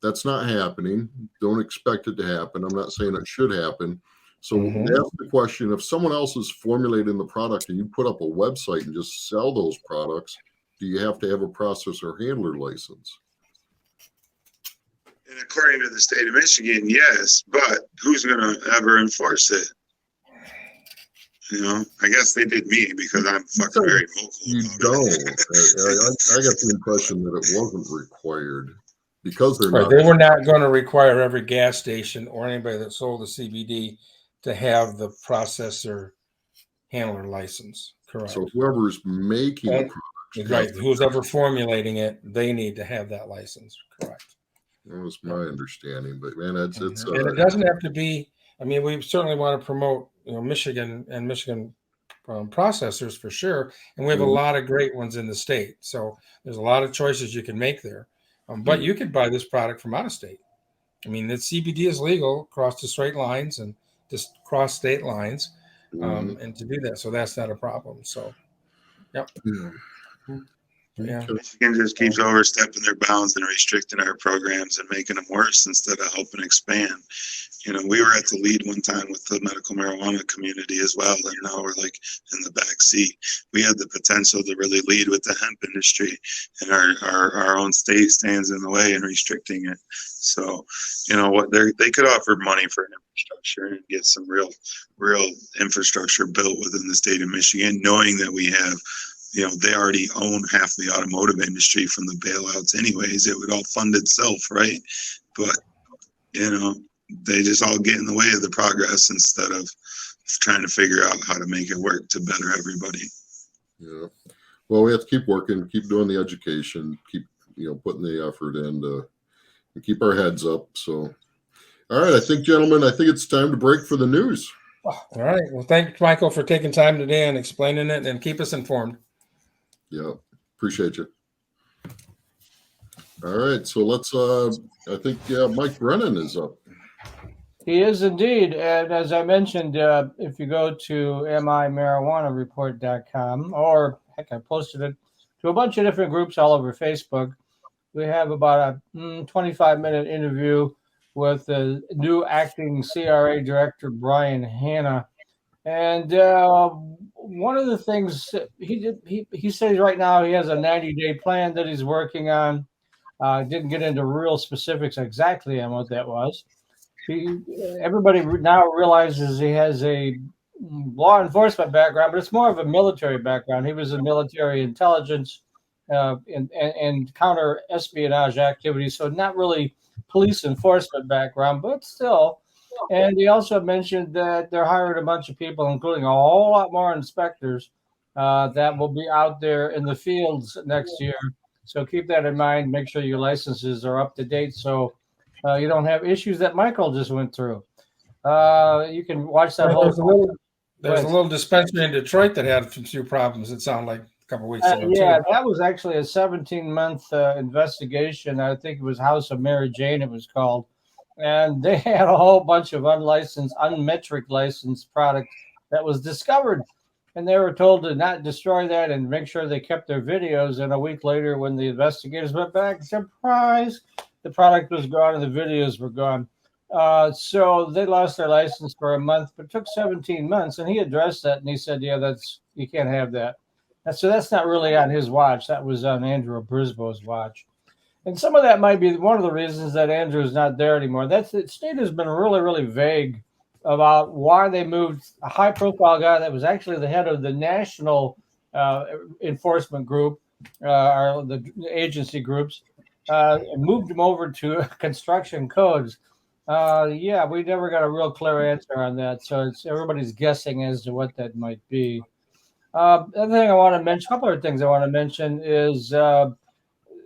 That's not happening. Don't expect it to happen. I'm not saying it should happen. So that's the question. If someone else is formulating the product and you put up a website and just sell those products, do you have to have a processor handler license?
And according to the state of Michigan, yes, but who's going to ever enforce it? You know, I guess they did me because I'm fucking very vocal.
You don't. I got the impression that it wasn't required because they're not.
They were not going to require every gas station or anybody that sold the CBD to have the processor handler license. Correct.
So whoever's making the product,
right, who's ever formulating it, they need to have that license. Correct.
That was my understanding, but man, it's
and it doesn't have to be. I mean, we certainly want to promote, you know, Michigan and Michigan processors for sure, and we have a lot of great ones in the state. So there's a lot of choices you can make there. But you could buy this product from out of state. I mean, the CBD is legal across the straight lines and just cross state lines, and to do that, so that's not a problem. So, yep. Yeah.
Michigan just keeps overstepping their bounds and restricting our programs and making them worse instead of helping expand. You know, we were at the lead one time with the medical marijuana community as well, and now we're like in the back seat. We had the potential to really lead with the hemp industry, and our own state stands in the way and restricting it. So, you know what, they could offer money for infrastructure and get some real infrastructure built within the state of Michigan, knowing that we have, you know, they already own half the automotive industry from the bailouts anyways. It would all fund itself, right? But, you know, they just all get in the way of the progress instead of trying to figure out how to make it work to better everybody.
Yeah. Well, we have to keep working, keep doing the education, keep, you know, putting the effort in to keep our heads up. So, all right, gentlemen, I think it's time to break for the news.
All right. Well, thanks, Michael, for taking time today and explaining it, and keep us informed.
Yeah. Appreciate you. All right. So let's, I think Mike Brennan is up.
He is indeed. And as I mentioned, if you go to mimarijuanareport.com, or heck, I posted it to a bunch of different groups all over Facebook, we have about a 25-minute interview with the new acting CRA director, Brian Hanna. And one of the things he did, he says right now he has a 90-day plan that he's working on. Didn't get into real specifics exactly on what that was. Everybody now realizes he has a law enforcement background, but it's more of a military background. He was in military intelligence and counter espionage activities, so not really police enforcement background, but still. And he also mentioned that they're hiring a bunch of people, including a whole lot more inspectors that will be out there in the fields next year. So keep that in mind. Make sure your licenses are up to date so you don't have issues that Michael just went through. You can watch that whole.
There's a little dispensary in Detroit that had a few problems. It sounded like a couple of weeks ago.
Yeah,
too.
that was actually a 17-month investigation. I think it was House of Mary Jane, it was called. And they had a whole bunch of unlicensed, unmetric licensed product that was discovered. And they were told to not destroy that and make sure they kept their videos. And a week later, when the investigators went back, surprise, the product was gone and the videos were gone. So they lost their license for a month, but it took 17 months. And he addressed that and he said, yeah, you can't have that. So that's not really on his watch. That was on Andrew Brisbo's watch. And some of that might be one of the reasons that Andrew is not there anymore. The state has been really, really vague about why they moved a high-profile guy that was actually the head of the national enforcement group, or the agency groups, and moved him over to construction codes. Yeah, we never got a real clear answer on that. So everybody's guessing as to what that might be. The other thing I want to mention, a couple of things I want to mention is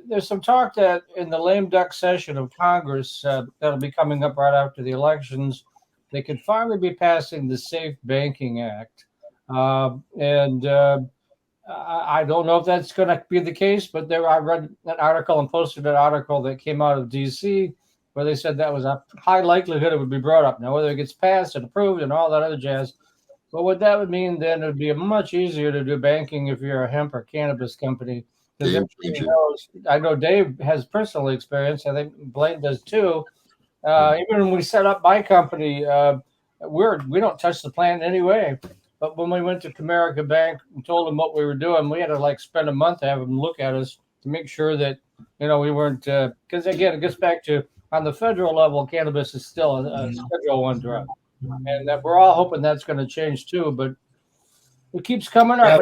there's some talk that in the lame duck session of Congress that'll be coming up right after the elections, they could finally be passing the Safe Banking Act. And I don't know if that's going to be the case, but I read an article and posted an article that came out of D.C. where they said that was a high likelihood it would be brought up. Now, whether it gets passed and approved and all that other jazz, but what that would mean then, it would be much easier to do banking if you're a hemp or cannabis company. I know Dave has personal experience. I think Blaine does too. Even when we set up my company, we don't touch the plant anyway. But when we went to Comerica Bank and told them what we were doing, we had to spend a month to have them look at us to make sure that we weren't. Because again, it gets back to on the federal level, cannabis is still a Schedule I drug, and that we're all hoping that's going to change too. But it keeps coming up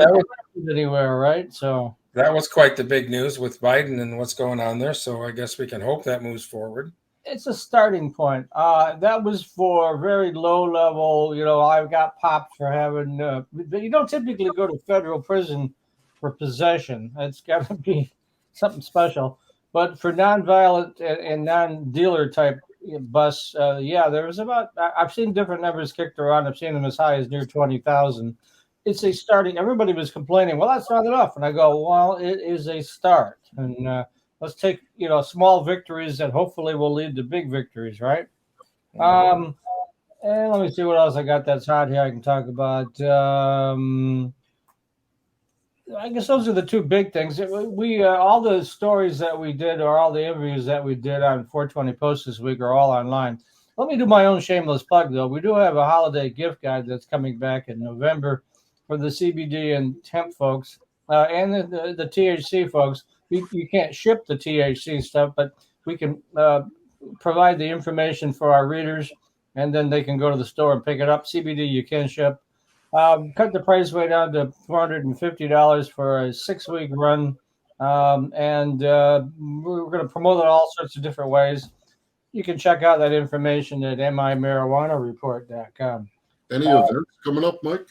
anywhere, right? So.
That was quite the big news with Biden and what's going on there. So I guess we can hope that moves forward.
It's a starting point. That was for very low level. I got popped for having. You don't typically go to federal prison for possession. It's got to be something special. But for nonviolent and non-dealer type busts, there was about. I've seen different numbers kicked around. I've seen them as high as near 20,000. It's a starting. Everybody was complaining. Well, that's not enough, and I go, well, it is a start, and let's take small victories that hopefully will lead to big victories, right? And let me see what else I got that's hot here. I can talk about. I guess those are the two big things. We all the stories that we did, or all the interviews that we did on 420 Post this week, are all online. Let me do my own shameless plug, though. We do have a holiday gift guide that's coming back in November for the CBD and hemp folks and the THC folks. You can't ship the THC stuff, but we can provide the information for our readers, and then they can go to the store and pick it up. CBD you can ship. Cut the price way down to $450 for a 6-week run, and we're going to promote it all sorts of different ways. You can check out that information at mimarijuanareport.com.
Any events coming up, Mike?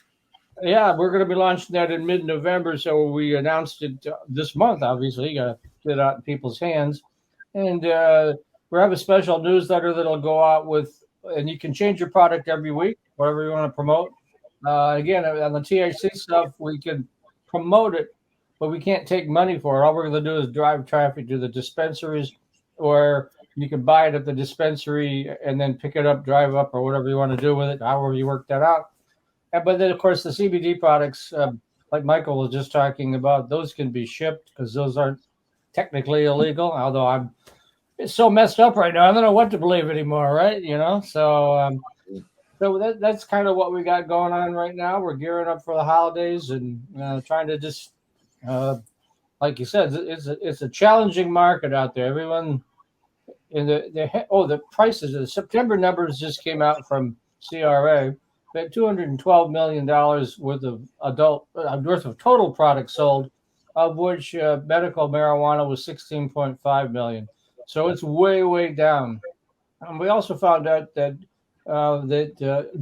Yeah, we're going to be launching that in mid-November, so we announced it this month, obviously. You got to get it out in people's hands. And we have a special newsletter that'll go out with, and you can change your product every week, whatever you want to promote. Again, on the THC stuff, we can promote it but we can't take money for it. All we're going to do is drive traffic to the dispensaries, or you can buy it at the dispensary and then pick it up, drive up, or whatever you want to do with it, however you work that out. But then, of course, the CBD products, like Michael was just talking about, those can be shipped because those aren't technically illegal. Although it's so messed up right now, I don't know what to believe anymore, right? So that's kind of what we got going on right now. We're gearing up for the holidays and trying to just, uh, like you said, it's a challenging market out there. Everyone in the prices, the September numbers just came out from CRA. We had $212 million worth of total products sold, of which medical marijuana was 16.5 million. So it's way down. We also found out that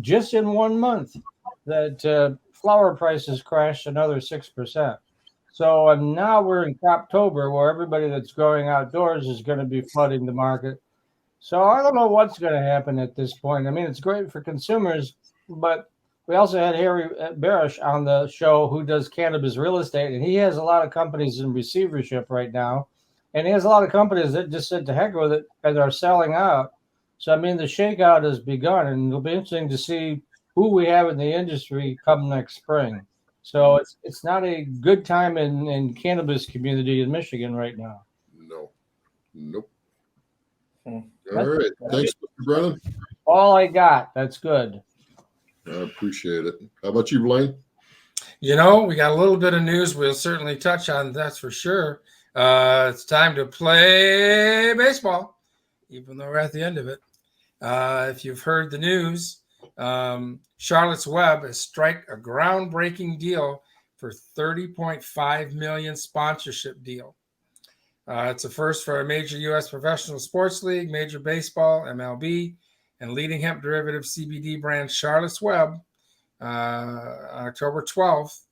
just in 1 month, that flower prices crashed another 6%. So now we're in Croptober, where everybody that's growing outdoors is going to be flooding the market. So I don't know what's going to happen at this point. I mean, it's great for consumers, but we also had Harry Barish on the show, who does cannabis real estate, and he has a lot of companies in receivership right now, and he has a lot of companies that just said to heck with it and are selling out. So I mean, the shakeout has begun, and it'll be interesting to see who we have in the industry come next spring. So it's not a good time in cannabis community in Michigan right now.
No. Nope.
Hmm.
All right. Thanks, Mr. Brennan.
All I got. That's good.
I appreciate it. How about you, Blaine?
We got a little bit of news we'll certainly touch on, that's for sure. It's time to play baseball, even though we're at the end of it. If you've heard the news, Charlotte's Web has struck a groundbreaking deal for $30.5 million sponsorship deal. It's a first for a major U.S. professional sports league, Major Baseball, MLB, and leading hemp derivative CBD brand Charlotte's Web on October 12th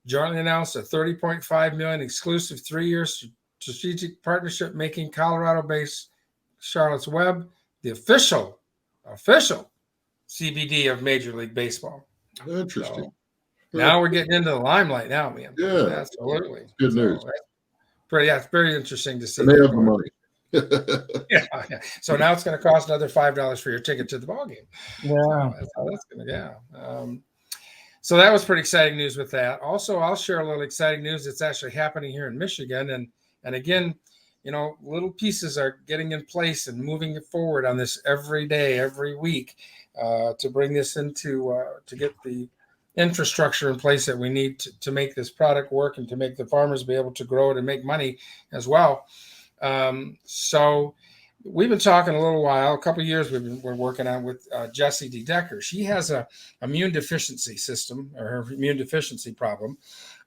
jointly announced a $30.5 million exclusive 3-year strategic partnership, making Colorado-based Charlotte's Web the official CBD of Major League Baseball.
Interesting.
So now we're getting into the limelight now, man.
Yeah.
Absolutely.
Good news.
It's very interesting to see.
And they have the money.
Yeah. So now it's going to cost another $5 for your ticket to the ball game.
Yeah.
So that was pretty exciting news with that. Also, I'll share a little exciting news that's actually happening here in Michigan. And again, little pieces are getting in place and moving forward on this every day, every week, to bring this into to get the infrastructure in place that we need to make this product work and to make the farmers be able to grow it and make money as well. So we've been talking a little while, a couple of years we're working on with Jessie D. Decker. She has a immune deficiency system, or her immune deficiency problem,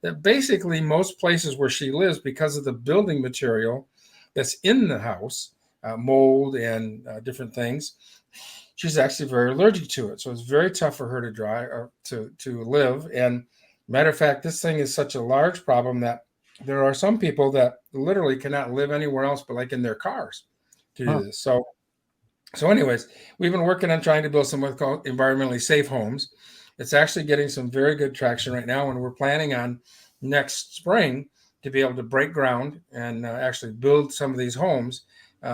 that basically most places where she lives, because of the building material that's in the house, mold and different things, she's actually very allergic to it. So it's very tough for her to live. And matter of fact, this thing is such a large problem that there are some people that literally cannot live anywhere else but like in their cars to do this. So anyways, we've been working on trying to build some what's called environmentally safe homes. It's actually getting some very good traction right now, and we're planning on next spring to be able to break ground and actually build some of these homes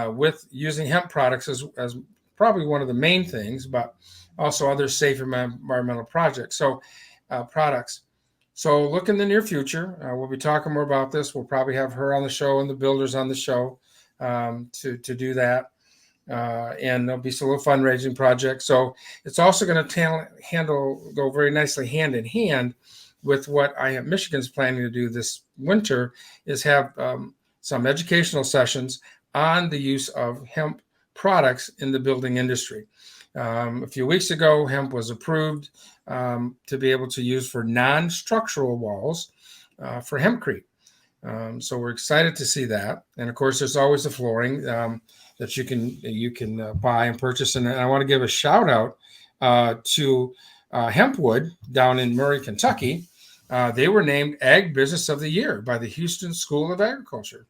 with using hemp products as probably one of the main things, but also other safe environmental projects. So products. So look in the near future. We'll be talking more about this. We'll probably have her on the show and the builders on the show to do that. And there'll be some little fundraising projects. So it's also going to go very nicely hand in hand with what iHemp Michigan's planning to do this winter, is have some educational sessions on the use of hemp products in the building industry. A few weeks ago, hemp was approved to be able to use for non-structural walls for hempcrete. So we're excited to see that. And of course, there's always the flooring that you can buy and purchase. And I want to give a shout out to Hempwood down in Murray, Kentucky. They were named Ag Business of the Year by the Houston School of Agriculture.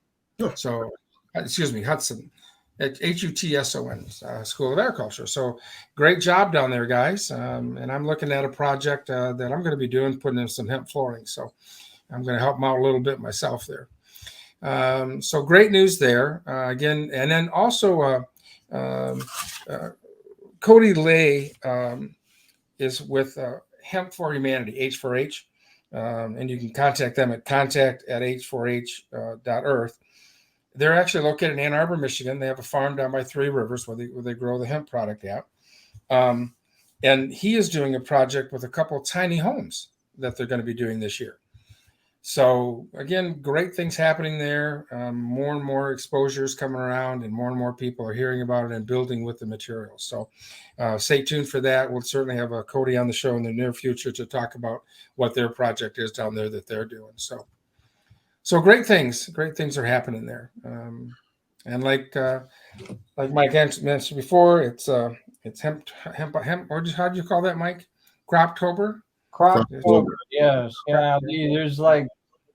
So, Hudson. At HUTSON, School of Agriculture. So great job down there, guys. And I'm looking at a project that I'm going to be doing, putting in some hemp flooring. So I'm going to help them out a little bit myself there. So great news there. Again, and then also Cody Lay is with Hemp for Humanity, H4H. And you can contact them at contact@h4h.earth. They're actually located in Ann Arbor, Michigan. They have a farm down by Three Rivers where they grow the hemp product at. And he is doing a project with a couple of tiny homes that they're going to be doing this year. So again, great things happening there. More and more exposures coming around, and more people are hearing about it and building with the materials. So stay tuned for that. We'll certainly have a Cody on the show in the near future to talk about what their project is down there that they're doing. So great things are happening there. And like Mike mentioned before, it's hemp. How do you call that, Mike? Croptober.
Croptober, yes. Yeah, there's like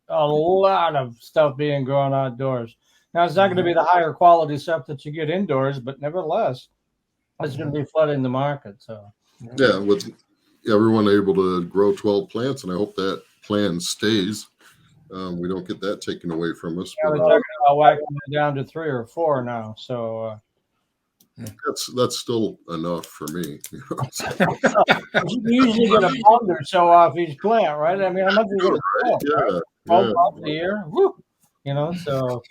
a lot of stuff being grown outdoors. Now, it's not going to be the higher quality stuff that you get indoors, but nevertheless, it's going to be flooding the market. So,
yeah, with everyone able to grow 12 plants, and I hope that plan stays. We don't get that taken away from us.
Yeah, we're talking about whacking it down to 3 or 4 now. So
that's still enough for me.
you usually get a pound or so off each plant, right? I mean, how much you get?
Yeah.
12 bucks a year. Woo! So.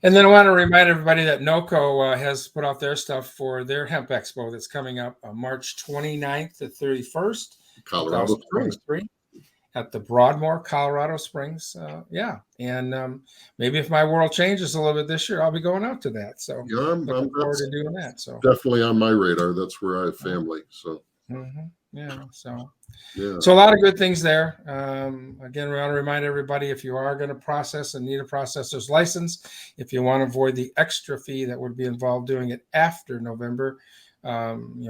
And then I want to remind everybody that NOCO has put out their stuff for their Hemp Expo that's coming up on March 29th to 31st.
Colorado Springs.
At the Broadmoor, Colorado Springs. And maybe if my world changes a little bit this year, I'll be going out to that. So
yeah, I'm
looking forward to doing that. So
definitely on my radar. That's where I have family. So
so a lot of good things there. Again, we want to remind everybody, if you are going to process and need a processor's license, if you want to avoid the extra fee that would be involved doing it after November,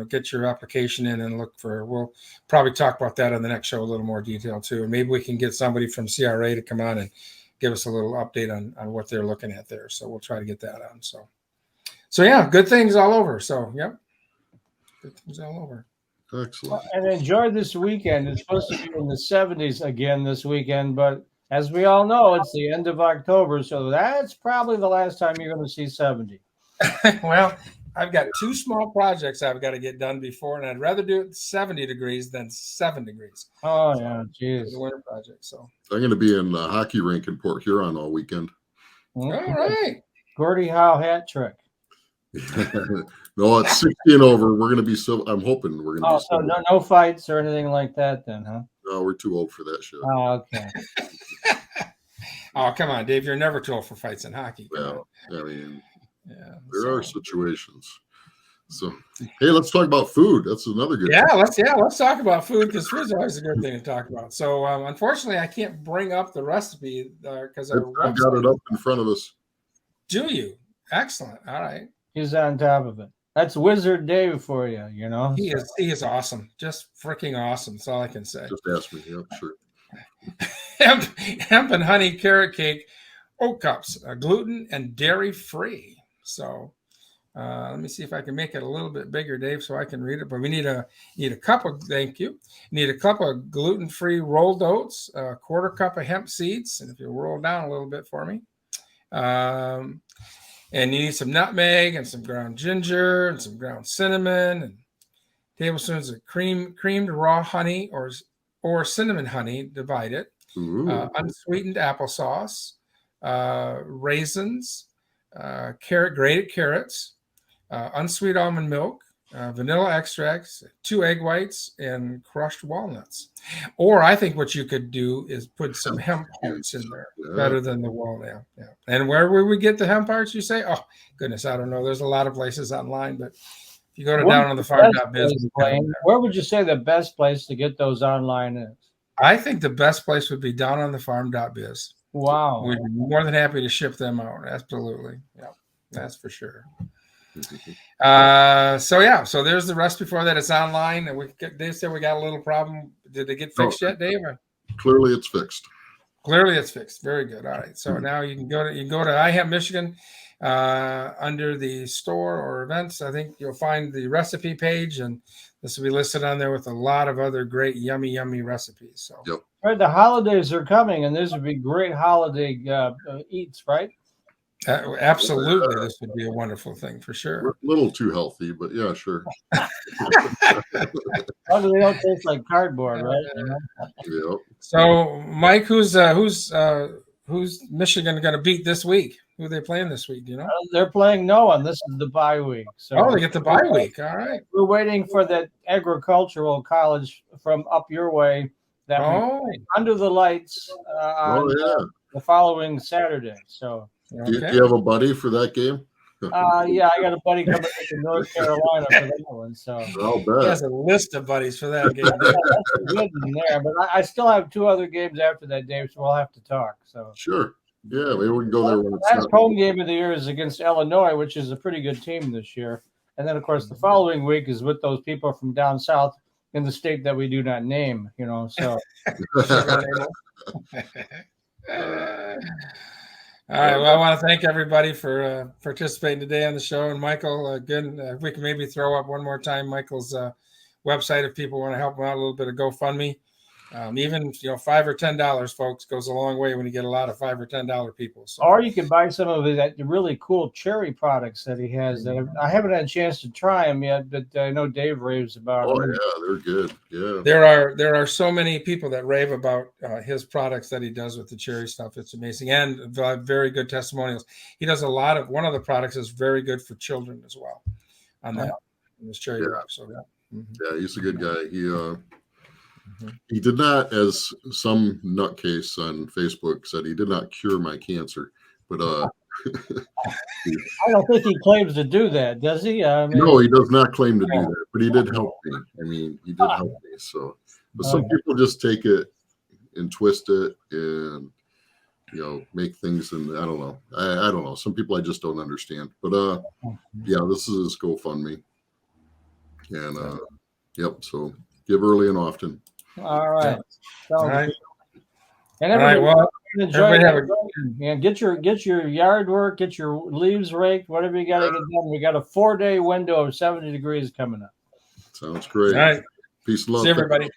get your application in and look for. We'll probably talk about that on the next show a little more detail too, and maybe we can get somebody from CRA to come on and give us a little update on what they're looking at there. So we'll try to get that on. So yeah, good things all over. So yep, good things all over.
Excellent.
And enjoy this weekend. It's supposed to be in the 70s again this weekend, but as we all know, it's the end of October, so that's probably the last time you're going to see 70.
Well, I've got 2 small projects I've got to get done before, and I'd rather do it 70 degrees than 7 degrees.
Oh, yeah, geez.
The winter project. So
I'm going to be in the hockey rink in Port Huron all weekend.
All right.
Gordie Howe hat trick.
No, it's 16 over. We're going to be I'm hoping we're going to be.
So no fights or anything like that then, huh?
No, we're too old for that shit.
Oh, okay.
Oh, come on, Dave. You're never too old for fights in hockey.
Well, I mean,
yeah,
there are situations. So, hey, let's talk about food. That's another good.
Let's talk about food, because food's always a good thing to talk about. So, unfortunately, I can't bring up the recipe because
I've got it up in front of us.
Do you? Excellent. All right.
He's on top of it. That's Wizard Dave for you.
He is awesome. Just freaking awesome. That's all I can say.
Just ask me. Yeah, sure.
Hemp and honey carrot cake, oat cups, gluten and dairy free. So let me see if I can make it a little bit bigger, Dave, so I can read it. But we need a cup of, thank you. Need a cup of gluten-free rolled oats, a quarter cup of hemp seeds. And if you roll down a little bit for me. And you need some nutmeg and some ground ginger and some ground cinnamon and tablespoons of creamed raw honey or cinnamon honey, divide it. Unsweetened applesauce, raisins, grated carrots, unsweet almond milk, vanilla extracts, 2 egg whites, and crushed walnuts. Or I think what you could do is put some hemp hearts in there, better than the walnut. Yeah. And where would we get the hemp hearts, you say? Oh, goodness, I don't know. There's a lot of places online, but if you go to downonthefarm.biz.
Where would you say the best place to get those online is?
I think the best place would be downonthefarm.biz.
Wow.
We'd be more than happy to ship them out. Absolutely. Yeah, that's for sure. So there's the recipe for that. It's online, and they said we got a little problem. Did it get fixed yet, Dave?
Clearly it's fixed.
Clearly it's fixed. Very good. All right. So now you can go to iHemp Michigan. under the store or events. I think you'll find the recipe page, and this will be listed on there with a lot of other great, yummy recipes. So,
Yep.
Right, the holidays are coming, and this would be great holiday eats, right?
absolutely, this would be a wonderful thing for sure.
We're a little too healthy, but yeah, sure.
They don't taste like cardboard, right?
Yep.
So, Mike, who's Michigan going to beat this week? Who are they playing this week? Do you know?
They're playing no one. This is the bye week. So
Oh, they get the bye week. All right.
we're waiting for that agricultural college from up your way that
Oh,
under the lights on
yeah.
the following Saturday. So
Do you have a buddy for that game?
yeah, I got a buddy coming to North Carolina for that one. So
I'll
he
bet.
has a list of buddies for that game.
that's good in there. But I still have 2 other games after that, Dave. So we'll have to talk. So
Sure. Yeah, maybe we can go there when it's
last
not.
home game of the year is against Illinois, which is a pretty good team this year. And then, of course, the following week is with those people from down south in the state that we do not name. You know, so.
All right. Well, I want to thank everybody for participating today on the show. And Michael, again, if we can maybe throw up one more time Michael's website if people want to help him out, a little bit of GoFundMe. Even $5 or $10, folks, goes a long way when you get a lot of $5 or $10 people. So.
Or you can buy some of the really cool cherry products that he has. That I haven't had a chance to try them yet, but I know Dave raves about
Oh
them.
yeah, they're good. Yeah.
There are so many people that rave about his products that he does with the cherry stuff. It's amazing, and very good testimonials. He does one of the products is very good for children as well. On that, this cherry wrap. So
yeah, he's a good guy. He did not, as some nutcase on Facebook said, he did not cure my cancer, but
I don't think he claims to do that, does he?
no, he does not claim to do that, but he did help me. I mean, he did help me. So, but some people just take it and twist it and make things, and I don't know. I don't know. Some people I just don't understand. But yeah, this is his GoFundMe, and yep. So give early and often.
All right.
All right.
And
All right. Well, everybody have
get your yard work, get your leaves raked, whatever you got to get done. We got a 4-day window of 70 degrees coming up.
Sounds great.
All right.
Peace and love.
See everybody.